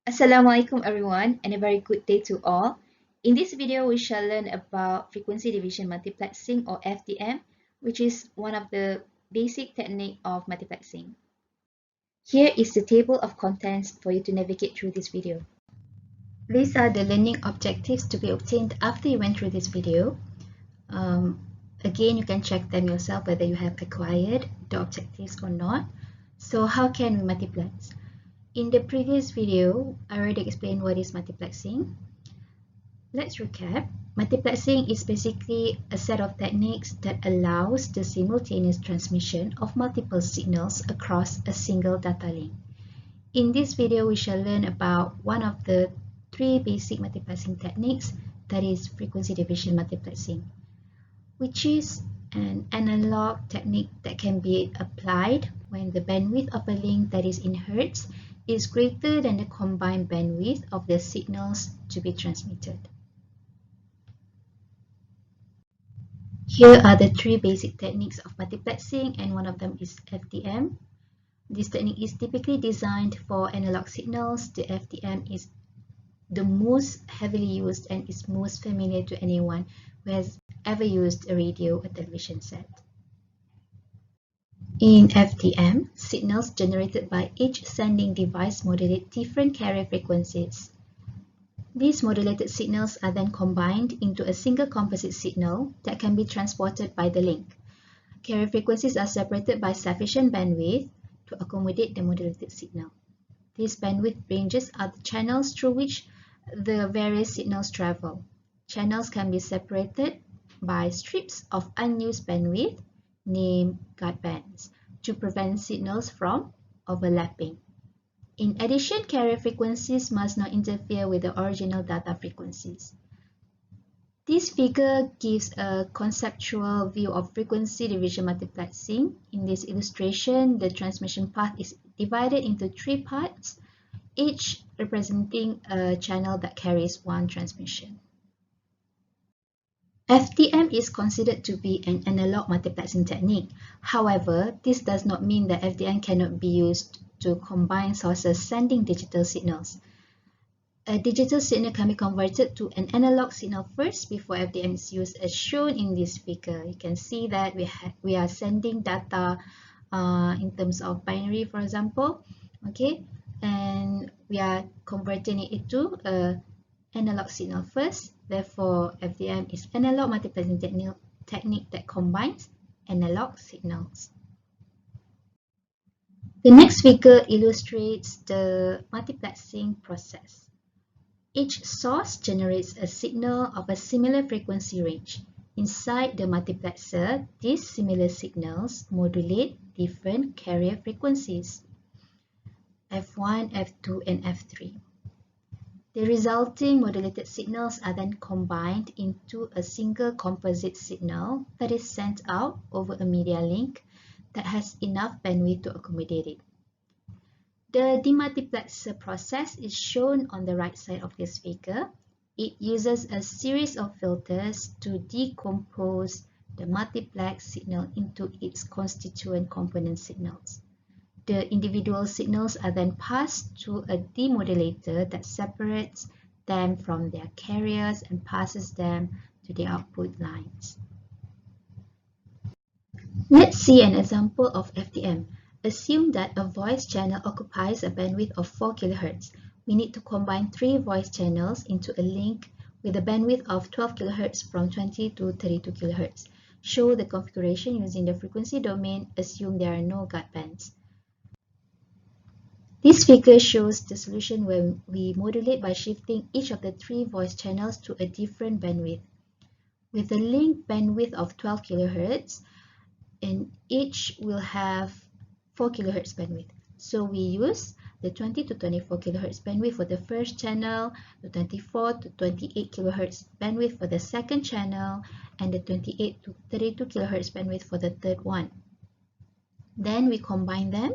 Assalamualaikum everyone, and a very good day to all. In this video, we shall learn about frequency division multiplexing, or FDM, which is one of the basic technique of multiplexing. Here is the table of contents for you to navigate through this video. These are the learning objectives to be obtained after you went through this video. Again, you can check them yourself whether you have acquired the objectives or not. So how can we multiplex? In the previous video, I already explained what is multiplexing. Let's recap. Multiplexing is basically a set of techniques that allows the simultaneous transmission of multiple signals across a single data link. In this video, we shall learn about one of the three basic multiplexing techniques, that is frequency division multiplexing, which is an analog technique that can be applied when the bandwidth of a link, that is in hertz, is greater than the combined bandwidth of the signals to be transmitted. Here are the three basic techniques of multiplexing, and one of them is FDM. This technique is typically designed for analog signals. The FDM is the most heavily used and is most familiar to anyone who has ever used a radio or television set. In FDM, signals generated by each sending device modulate different carrier frequencies. These modulated signals are then combined into a single composite signal that can be transported by the link. Carrier frequencies are separated by sufficient bandwidth to accommodate the modulated signal. These bandwidth ranges are the channels through which the various signals travel. Channels can be separated by strips of unused bandwidth, named guidebands, to prevent signals from overlapping. In addition, carrier frequencies must not interfere with the original data frequencies. This figure gives a conceptual view of frequency division multiplexing. In this illustration, the transmission path is divided into three parts, each representing a channel that carries one transmission. FDM is considered to be an analog multiplexing technique. However, this does not mean that FDM cannot be used to combine sources sending digital signals. A digital signal can be converted to an analog signal first before FDM is used, as shown in this figure. You can see that we are sending data in terms of binary, for example, okay, and we are converting it into an analog signal first. Therefore, FDM is analog multiplexing technique that combines analog signals. The next figure illustrates the multiplexing process. Each source generates a signal of a similar frequency range. Inside the multiplexer, these similar signals modulate different carrier frequencies, F1, F2, and F3. The resulting modulated signals are then combined into a single composite signal that is sent out over a media link that has enough bandwidth to accommodate it. The demultiplexer process is shown on the right side of this figure. It uses a series of filters to decompose the multiplex signal into its constituent component signals. The individual signals are then passed to a demodulator that separates them from their carriers and passes them to the output lines. Let's see an example of FDM. Assume that a voice channel occupies a bandwidth of 4 kHz. We need to combine 3 voice channels into a link with a bandwidth of 12 kHz from 20 to 32 kHz. Show the configuration using the frequency domain. Assume there are no guidebands. This figure shows the solution when we modulate by shifting each of the 3 voice channels to a different bandwidth. With a link bandwidth of 12 kHz, and each will have 4 kHz bandwidth. So we use the 20 to 24 kHz bandwidth for the first channel, the 24 to 28 kHz bandwidth for the second channel, and the 28 to 32 kHz bandwidth for the third one. Then we combine them.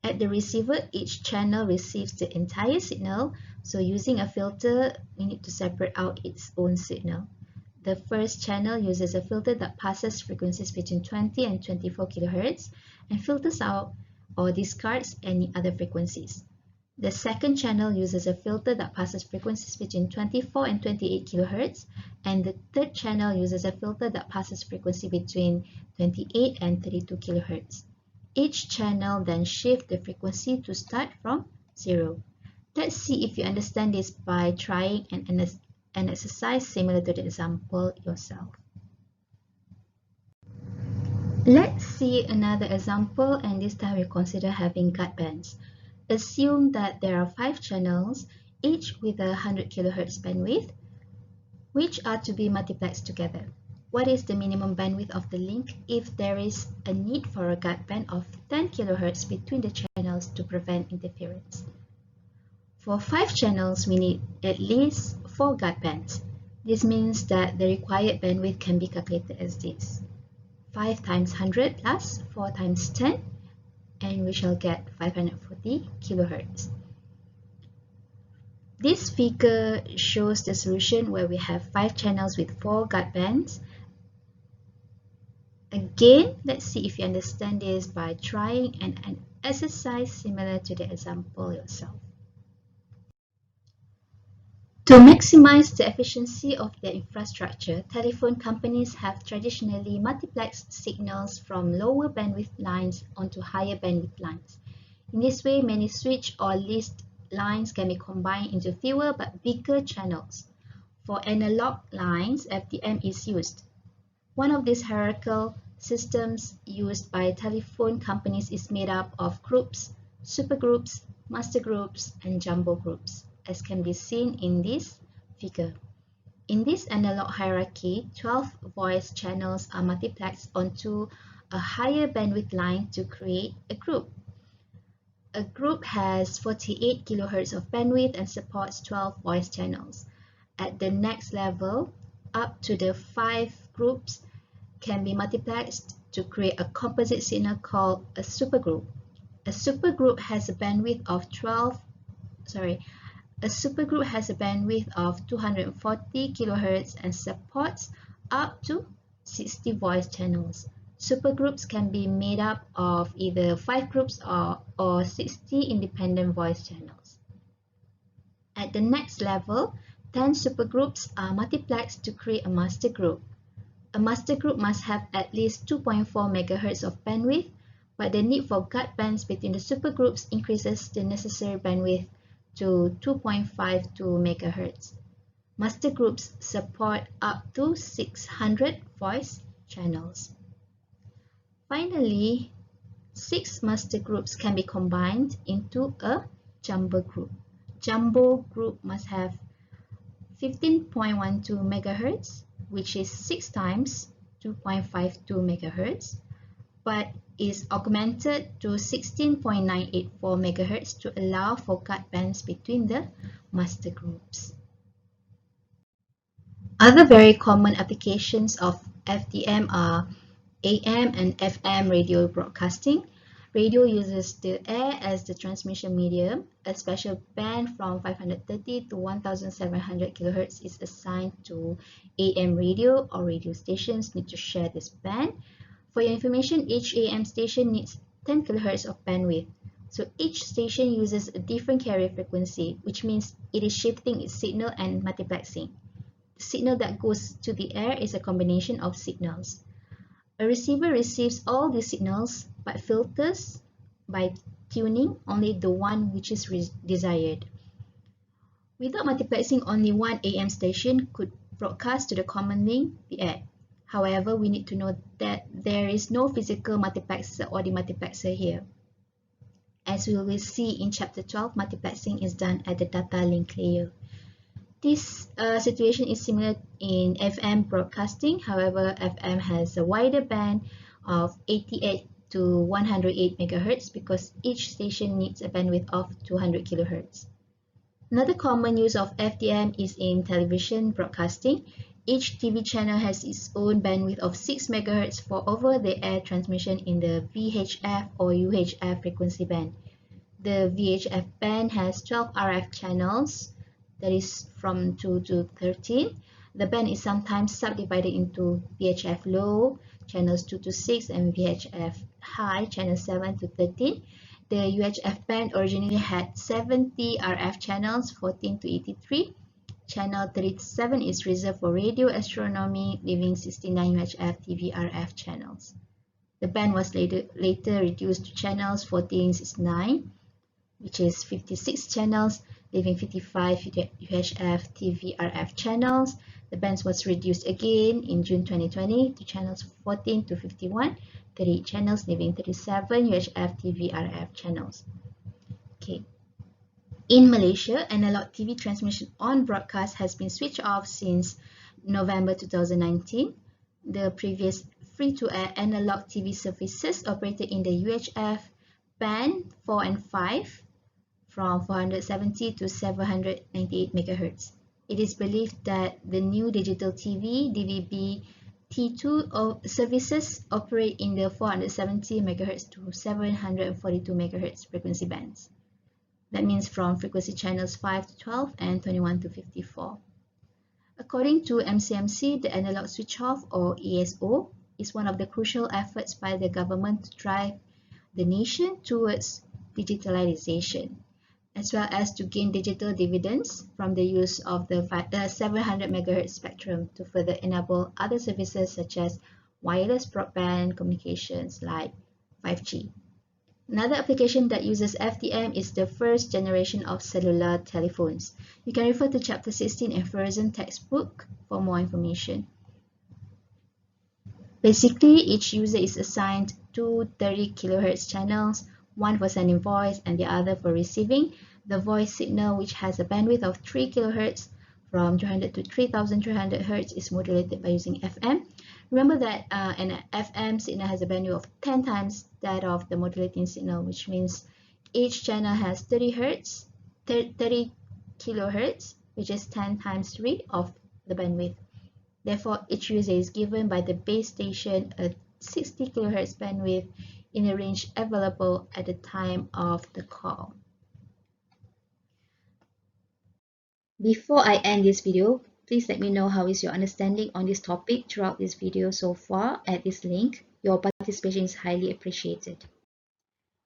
At the receiver, each channel receives the entire signal. So using a filter, we need to separate out its own signal. The first channel uses a filter that passes frequencies between 20 and 24 kHz and filters out or discards any other frequencies. The second channel uses a filter that passes frequencies between 24 and 28 kHz, and the third channel uses a filter that passes frequency between 28 and 32 kHz. Each channel then shifts the frequency to start from 0. Let's see if you understand this by trying an exercise similar to the example yourself. Let's see another example, and this time we consider having guide bands. Assume that there are 5 channels, each with a 100 kHz bandwidth, which are to be multiplexed together. What is the minimum bandwidth of the link if there is a need for a guide band of 10 kHz between the channels to prevent interference? For 5 channels, we need at least 4 guide bands. This means that the required bandwidth can be calculated as this: 5 times 100 plus 4 times 10, and we shall get 540 kHz. This figure shows the solution where we have 5 channels with 4 guide bands. Again, let's see if you understand this by trying an exercise similar to the example yourself. To maximize the efficiency of their infrastructure, telephone companies have traditionally multiplexed signals from lower bandwidth lines onto higher bandwidth lines. In this way, many switch or list lines can be combined into fewer but bigger channels. For analog lines, FDM is used. One of these hierarchical systems used by telephone companies is made up of groups, supergroups, master groups, and jumbo groups, as can be seen in this figure. In this analog hierarchy, 12 voice channels are multiplexed onto a higher bandwidth line to create a group. A group has 48 kHz of bandwidth and supports 12 voice channels. At the next level, up to the 5 groups can be multiplexed to create a composite signal called a supergroup. A supergroup has a bandwidth of 240 kHz and supports up to 60 voice channels. Supergroups can be made up of either 5 groups or 60 independent voice channels. At the next level, 10 supergroups are multiplexed to create a master group. A master group must have at least 2.4 MHz of bandwidth, but the need for guide bands between the supergroups increases the necessary bandwidth to 2.52 MHz. Master groups support up to 600 voice channels. Finally, 6 master groups can be combined into a jumbo group. Jumbo group must have 15.12 MHz, which is 6 times 2.52 MHz, but is augmented to 16.984 MHz to allow for guide bands between the master groups. Other very common applications of FDM are AM and FM radio broadcasting. Radio uses the air as the transmission medium. A special band from 530 to 1700 kHz is assigned to AM radio, or radio stations need to share this band. For your information, each AM station needs 10 kHz of bandwidth. So each station uses a different carrier frequency, which means it is shifting its signal and multiplexing. The signal that goes to the air is a combination of signals. A receiver receives all the signals but filters by tuning only the one which is desired. Without multiplexing, only one AM station could broadcast to the common link, the air. However, we need to know that there is no physical multiplexer or demultiplexer here. As we will see in Chapter 12, multiplexing is done at the data link layer. This situation is similar in FM broadcasting. However, FM has a wider band of 88 to 108 MHz because each station needs a bandwidth of 200 kHz. Another common use of FDM is in television broadcasting. Each TV channel has its own bandwidth of 6 MHz for over-the-air transmission in the VHF or UHF frequency band. The VHF band has 12 RF channels, that is from 2 to 13. The band is sometimes subdivided into VHF low, channels 2 to 6, and VHF high, channels 7 to 13. The UHF band originally had 70 RF channels, 14 to 83. Channel 37 is reserved for radio astronomy, leaving 69 UHF TV RF channels. The band was later reduced to channels 14 to 69, which is 56 channels, leaving 55 UHF TV RF channels. The band was reduced again in June 2020 to channels 14 to 51, 38 channels, leaving 37 UHF TV RF channels. Okay. In Malaysia, analog TV transmission on broadcast has been switched off since November 2019. The previous free-to-air analog TV services operated in the UHF band 4 and 5 from 470 to 798 MHz. It is believed that the new digital TV DVB T2 services operate in the 470 MHz to 742 MHz frequency bands. That means from frequency channels 5 to 12 and 21 to 54. According to MCMC, the analog switch-off, or ESO, is one of the crucial efforts by the government to drive the nation towards digitalization, as well as to gain digital dividends from the use of the 700 MHz spectrum to further enable other services such as wireless broadband communications like 5G. Another application that uses FDM is the first generation of cellular telephones. You can refer to Chapter 16 in Frozen textbook for more information. Basically, each user is assigned two 30 kHz channels, one for sending voice and the other for receiving the voice signal, which has a bandwidth of 3 kHz from 300 to 3300 Hz is modulated by using FM. Remember that an FM signal has a bandwidth of 10 times that of the modulating signal, which means each channel has 30 kHz, which is 10 times 3 of the bandwidth. Therefore, each user is given by the base station a 60 kHz bandwidth in a range available at the time of the call. Before I end this video, please let me know how is your understanding on this topic throughout this video so far at this link. Your participation is highly appreciated.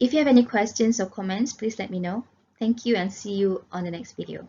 If you have any questions or comments, please let me know. Thank you and see you on the next video.